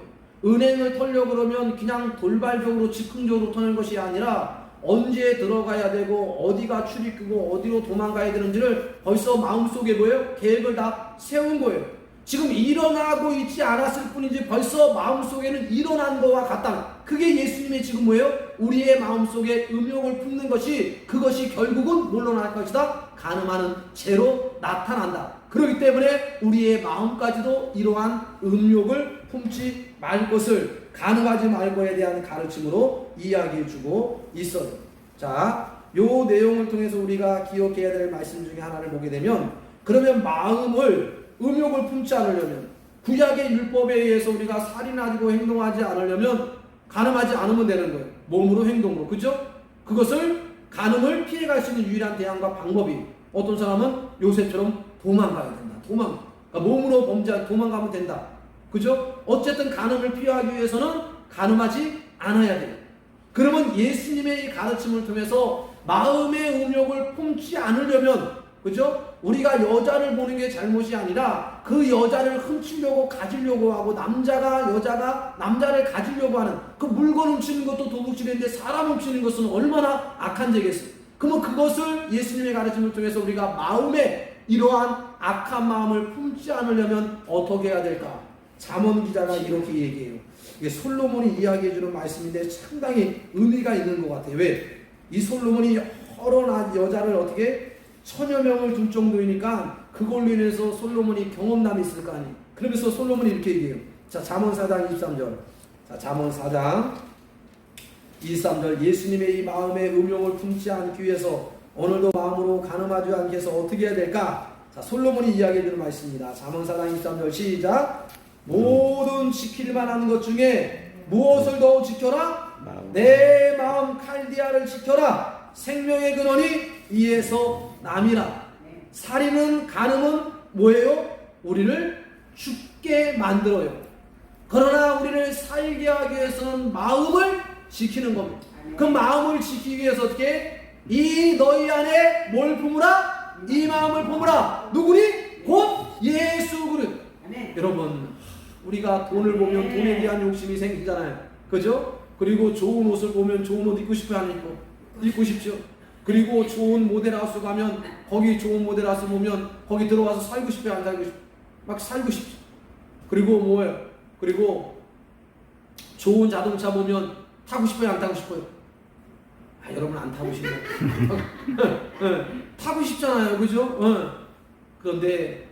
Speaker 4: 은행을 털려고 그러면 그냥 돌발적으로 즉흥적으로 터는 것이 아니라 언제 들어가야 되고 어디가 출입구고 어디로 도망가야 되는지를 벌써 마음속에 뭐예요? 계획을 다 세운 거예요. 지금 일어나고 있지 않았을 뿐이지 벌써 마음속에는 일어난 거와 같다. 그게 예수님의 지금 뭐예요? 우리의 마음속에 음욕을 품는 것이, 그것이 결국은 뭘로 나타날 것이다? 간음하는 죄로 나타난다. 그렇기 때문에 우리의 마음까지도 이러한 음욕을 품지 말 것을, 간음하지 말 것에 대한 가르침으로 이야기해 주고 있어요. 자, 요 내용을 통해서 우리가 기억해야 될 말씀 중에 하나를 보게 되면, 그러면 마음을 음욕을 품지 않으려면, 구약의 율법에 의해서 우리가 살인하고 행동하지 않으려면 간음하지 않으면 되는 거예요. 몸으로, 행동으로. 그죠? 그것을, 간음을 피해갈 수 있는 유일한 대안과 방법이, 어떤 사람은 요셉처럼 도망가야 된다. 그러니까 몸으로 범죄하지, 도망가면 된다. 그죠? 어쨌든 간음을 피하기 위해서는 간음하지 않아야 돼요. 그러면 예수님의 이 가르침을 통해서 마음의 음욕을 품지 않으려면, 그죠? 우리가 여자를 보는 게 잘못이 아니라 그 여자를 훔치려고 가지려고 하고, 여자가 남자를 가지려고 하는 그 물건 훔치는 것도 도둑질인데 사람 훔치는 것은 얼마나 악한 죄겠어요. 그러면 그것을 예수님의 가르침을 통해서 우리가 마음에 이러한 악한 마음을 품지 않으려면 어떻게 해야 될까? 잠언 기자가 이렇게 얘기해요. 이게 솔로몬이 이야기해주는 말씀인데 상당히 의미가 있는 것 같아요. 왜? 이 솔로몬이 여러 여자를 어떻게 천여 명을 둘 정도이니까 그걸로 인해서 솔로몬이 경험담이 있을 거 아니에요. 그러면서 솔로몬이 이렇게 얘기해요. 자, 잠언 4장 23절. 자, 잠언 4장 23절. 예수님의 이 마음의 음욕을 품지 않기 위해서 오늘도 마음으로 간음하지 않기 위해서 어떻게 해야 될까? 자, 솔로몬이 이야기해주는 말씀입니다. 잠언 4장 23절 시작. 모든 지킬 만한 것 중에 무엇을 더욱 지켜라? 내 마음 칼디아를 지켜라. 생명의 근원이 이에서 남이라. 살인은, 간음은 뭐예요? 우리를 죽게 만들어요. 그러나 우리를 살게 하기 위해서는 마음을 지키는 겁니다. 그 마음을 지키기 위해서 어떻게? 이 너희 안에 뭘 품으라? 이 마음을 품으라. 누구니? 곧 예수 그리스도. 여러분, 우리가 돈을 보면 돈에 대한 욕심이 생기잖아요. 그죠? 그리고 좋은 옷을 보면 좋은 옷 입고 싶어요? 안 입고 싶죠? 그리고 좋은 모델하우스 가면 거기 좋은 모델하우스 보면 거기 들어가서 살고 싶어요? 안 살고 싶어요? 막 살고 싶죠. 그리고 뭐예요? 그리고 좋은 자동차 보면 타고 싶어요? 안 타고 싶어요? 아, 여러분 안 타고 싶어요? 타고 싶잖아요. 그죠? 그런데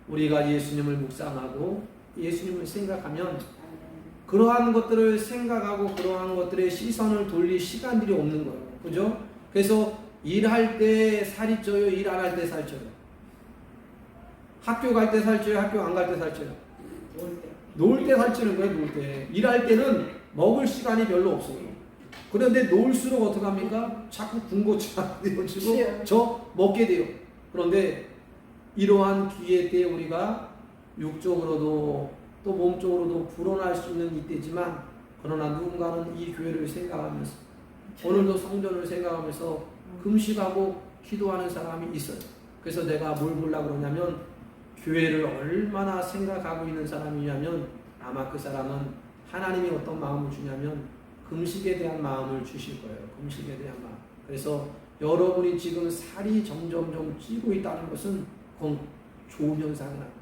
Speaker 4: 우리가 예수님을 묵상하고 예수님을 생각하면 그러한 것들을 생각하고 그러한 것들의 시선을 돌릴 시간들이 없는 거예요. 그죠? 그래서 일할 때 살이 쪄요? 일 안 할 때 살쪄요? 학교 갈 때 살쪄요? 학교 안 갈 때 살쪄요? 놀 때 살찌는 거예요. 놀 때. 일할 때는 먹을 시간이 별로 없어요. 그런데 놀수록 어떡합니까? 자꾸 군것질하게 되어지고 저 먹게 돼요. 그런데 이러한 기회 때 우리가 육적으로도 또 몸적으로도 불어날 수 있는 이때지만, 그러나 누군가는 이 교회를 생각하면서 오늘도 성전을 생각하면서 금식하고 기도하는 사람이 있어요. 그래서 내가 뭘 보려고 그러냐면, 교회를 얼마나 생각하고 있는 사람이냐면 아마 그 사람은 하나님이 어떤 마음을 주냐면 금식에 대한 마음을 주실 거예요. 금식에 대한 마음. 그래서 여러분이 지금 살이 점점 좀 찌고 있다는 것은 그건 좋은 현상은 아니에요.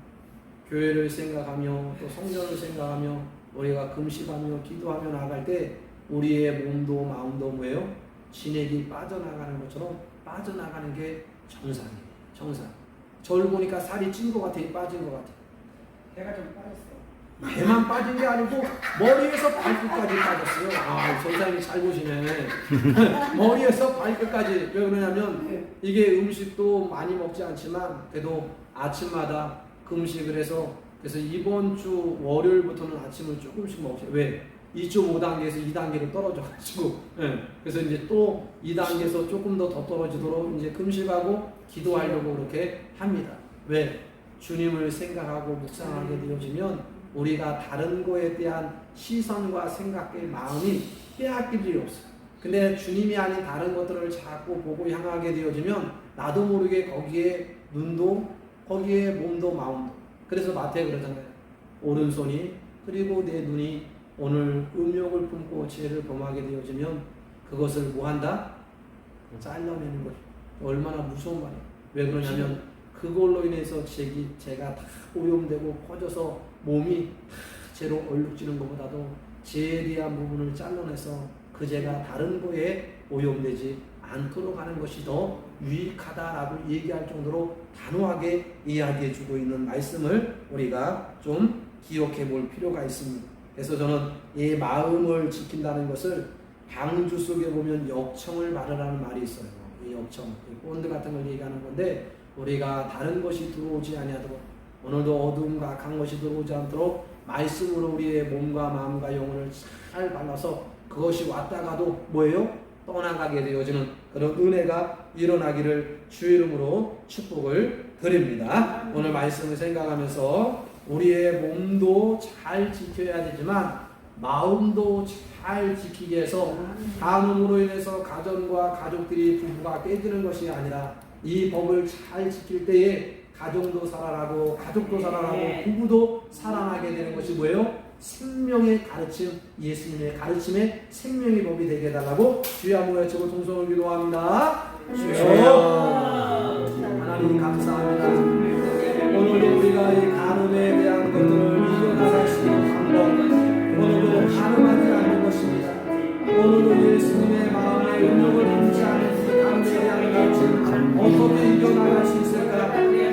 Speaker 4: 교회를 생각하며 또 성전을 생각하며 우리가 금식하며 기도하며 나갈 때 우리의 몸도 마음도 뭐예요? 진액이 빠져나가는 것처럼 빠져나가는 게 정상이에요. 정상. 저를 보니까 살이 찐 것 같아요? 빠진 것 같아요?
Speaker 3: 내가 좀 빠졌어.
Speaker 4: 배만 빠진 게 아니고 머리에서 발끝까지 빠졌어요. 아, 전사님이 잘 보시네. 머리에서 발끝까지. 왜 그러냐면 이게 음식도 많이 먹지 않지만 그래도 아침마다 금식을 해서 그래서 이번 주 월요일부터는 아침을 조금씩 먹어요. 왜? 2.5단계에서 2단계로 떨어져가지고 그래서 이제 또 2단계에서 조금 더 떨어지도록 이제 금식하고 기도하려고 그렇게 합니다. 왜? 주님을 생각하고 묵상하게 되어지면 우리가 다른 거에 대한 시선과 생각의 마음이 빼앗길 일이 없어요. 근데 주님이 아닌 다른 것들을 자꾸 보고 향하게 되어지면 나도 모르게 거기에 눈도 거기에 몸도 마음도. 그래서 마태가 그러잖아요. 오른손이 그리고 내 눈이 오늘 음욕을 품고 죄를 범하게 되어지면 그것을 뭐한다? 잘라내는 거죠. 얼마나 무서운 말이에요. 왜 그러냐면 그걸로 인해서 죄가 다 오염되고 퍼져서 몸이 죄로 얼룩지는 것보다도 죄에 대한 부분을 잘라내서 그 죄가 다른 거에 오염되지 않도록 하는 것이 더 유익하다라고 얘기할 정도로 단호하게 이야기해주고 있는 말씀을 우리가 좀 기억해 볼 필요가 있습니다. 그래서 저는 이 마음을 지킨다는 것을 방주 속에 보면 역청을 바르라는 말이 있어요. 이 역청, 이 본드 같은 걸 얘기하는 건데 우리가 다른 것이 들어오지 아니하도록 오늘도 어두움과 악한 것이 들어오지 않도록 말씀으로 우리의 몸과 마음과 영혼을 잘 발라서 그것이 왔다가도 뭐예요? 떠나가게 되어지는 그런 은혜가 일어나기를 주의 이름으로 축복을 드립니다. 오늘 말씀을 생각하면서 우리의 몸도 잘 지켜야 되지만 마음도 잘 지키기 위해서 간음으로 인해서 가정과 가족들이 부부가 깨지는 것이 아니라 이 법을 잘 지킬 때에 가정도 살아나고 가족도 살아나고 부부도 살아나게 되는 것이 뭐예요? 생명의 가르침, 예수님의 가르침에 생명의 법이 되게 해달라고 주여 한번 외치고 동성을 기도합니다. 주여 하나님 감사합니다. 오늘도 우리가 이 간음에 대한 것들을 이겨나갈 수 있는 방법, 오늘도 간음하지 않는 것입니다. 오늘도 예수님의 마음에 음욕을 품지 않는 이 간음에 대한 가르침 어떻게 이겨나갈 수 있을까?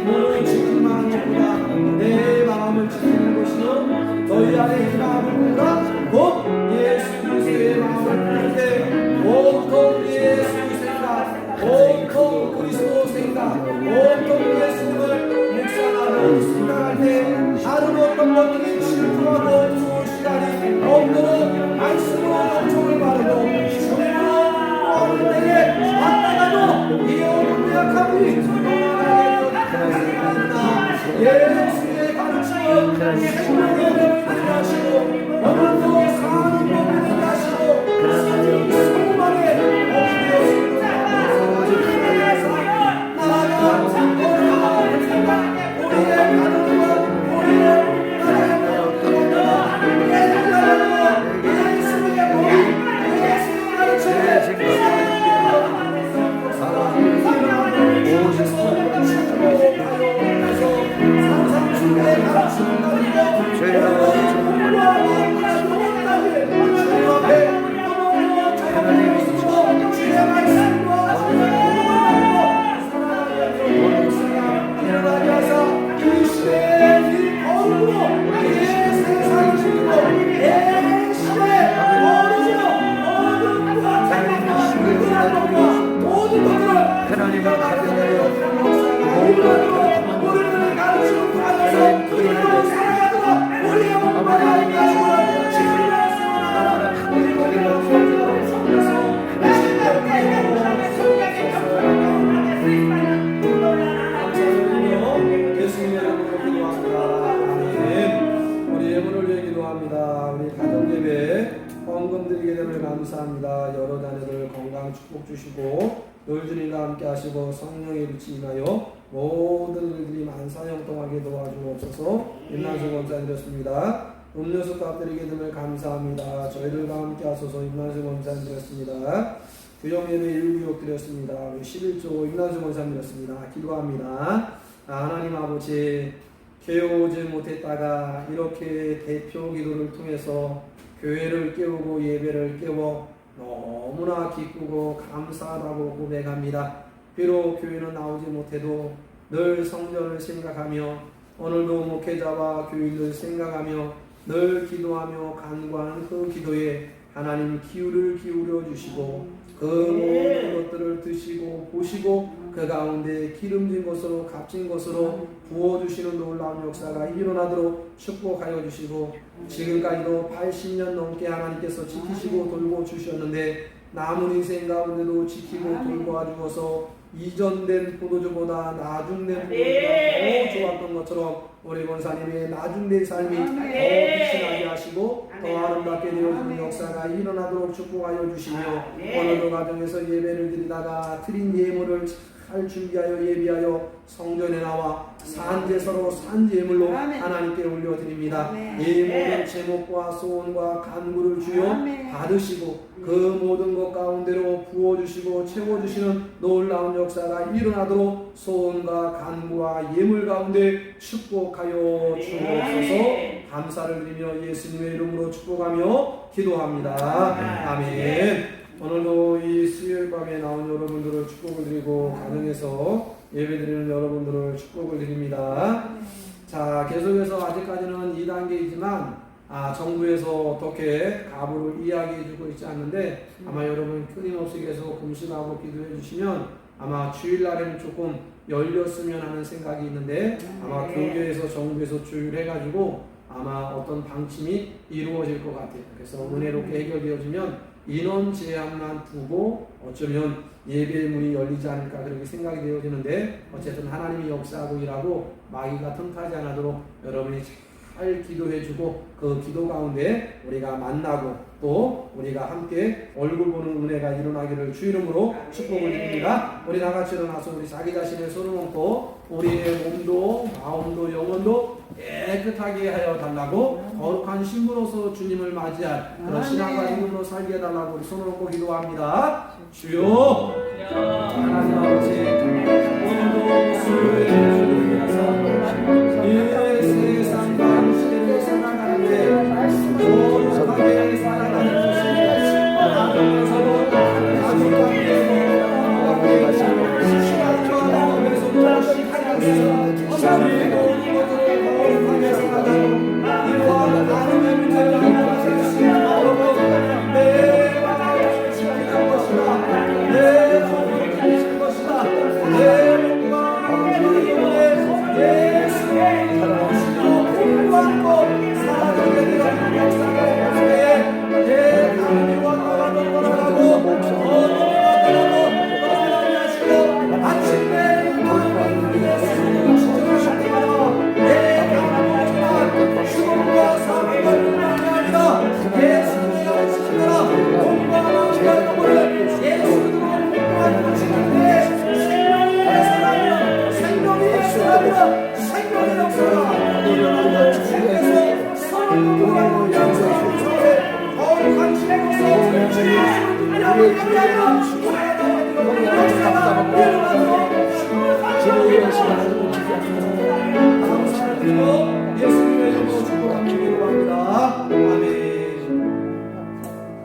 Speaker 4: 몸을 지키기만 것보다 내 마음을 지키는 것이요 너희 안에 이 마음을 보라 곧 예수 그리스도의 마음을 품을 때 온통 예수 생각, 온통 그리스도 생각, 온통 예수님을 묵상하고 생각할 때 다른 어떤 것들이 질투하고 두려울 시간이 없도록 말씀으로 넘쳐을 바르고 주님으로 구하는 때에 왔다가도 이 어둠의 약함이 예수의 가르침은 생명의 법이 되게 하시고 오늘도 사는 법이 되게 하시고 성공하게 없되었습니다. 나아가 우리의 가족과 우리의 나라의 예수의 법, 예수의 가르침에 감사합니다. 여러 자녀들 건강 축복 주시고 늘 주님과 함께 하시고 성령의 빛이 임하여 모든 일들이 만사형통하게 도와주옵소서. 임난수 권사 드렸습니다. 음료수 값 드리게 됨을 감사합니다. 저희들과 함께 하소서. 임난수 권사 드렸습니다. 규정예배 1구역 드렸습니다. 11조 임난수 권사 드렸습니다. 기도합니다. 하나님 아버지
Speaker 2: 깨우지 못했다가 이렇게 대표 기도를 통해서 교회를 깨우고 예배를 깨워 너무나 기쁘고 감사하다고 고백합니다. 비록 교회는 나오지 못해도 늘 성전을 생각하며 오늘도 목회자와 교인들 생각하며 늘 기도하며 간구하는 그 기도에 하나님 기울을 기울여 주시고 그 모든 것들을 드시고 보시고 그 가운데 기름진 것으로 값진 것으로 부어주시는 놀라운 역사가 일어나도록 축복하여 주시고 지금까지도 80년 넘게 하나님께서 지키시고 돌보 주셨는데 남은 인생 가운데도 지키고 돌보아 주어서 이전된 포도주보다 나중된 포도주가 더 좋았던 것처럼 우리 권사님의 나중된 삶이 더 빛이 나게 하시고 더 아름답게 되어지는 역사가 일어나도록 축복하여 주시며 오늘도 가정에서 예배를 드리다가 드린 예물을 잘 준비하여 예비하여 성전에 나와 산제서로 산제물로 하나님께 올려드립니다. 이 모든 제목과 소원과 간구를 주여 받으시고 그 모든 것 가운데로 부어주시고 채워주시는 놀라운 역사가 일어나도록 소원과 간구와 예물 가운데 축복하여 주옵소서. 감사를 드리며 예수님의 이름으로 축복하며 기도합니다. 아멘. 오늘도 이 수요일 밤에 나온 여러분들을 축복을 드리고 가정에서 예배드리는 여러분들을 축복을 드립니다. 자, 계속해서 아직까지는 2단계이지만 정부에서 어떻게 가부를 이야기해주고 있지 않는데 아마 여러분 끊임없이 계속 금식하고 기도해 주시면 아마 주일날에는 조금 열렸으면 하는 생각이 있는데 아마 교계에서 정부에서 조율해가지고 아마 어떤 방침이 이루어질 것 같아요. 그래서 은혜롭게 해결되어지면 인원 제한만 두고 어쩌면 예배의 문이 열리지 않을까 그렇게 생각이 되어지는데 어쨌든 하나님이 역사하고 일하고 마귀가 틈타지 않도록 여러분이 잘 기도해주고 그 기도 가운데 우리가 만나고 또 우리가 함께 얼굴 보는 은혜가 일어나기를 주 이름으로 축복을 드립니다. 우리 다같이 일어나서 우리 자기 자신의 손을 얹고 우리의 몸도 마음도 영혼도 깨끗하게 하여 달라고 거룩한 신부로서 주님을 맞이할 그런 신앙과 행동으로 살게 해달라고 우리 손을 얹고 기도합니다. 주여 하나님 아버지 오늘도 수요일에 주를 위해서 이 세상과 시대를 살아가는데 거룩하게 살아가는 것입니다. 하나님께서도 가족관계도 예수님의 이름으로 축복하기로 합니다. 아멘.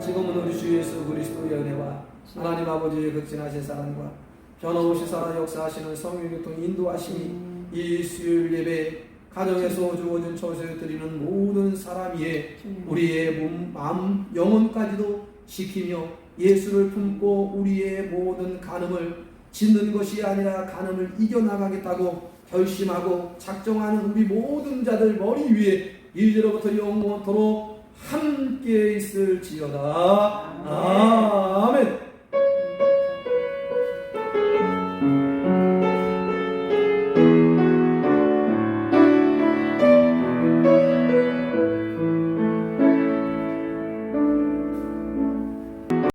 Speaker 2: 지금은 우리 주 예수 그리스도의 은혜와 하나님 아버지의 극진하신 사랑과 변함없이 살아 역사하시는 성령 교통 인도하심이 이 수요일 예배 가정에서 주어진 처소에 드리는 모든 사람 위에 우리의 몸, 마음, 영혼까지도 지키며 예수를 품고 우리의 모든 간음을 짓는 것이 아니라 간음을 이겨나가겠다고 결심하고 작정하는 우리 모든 자들 머리 위에 이제로부터 영원토록 함께 있을지어다. 아멘.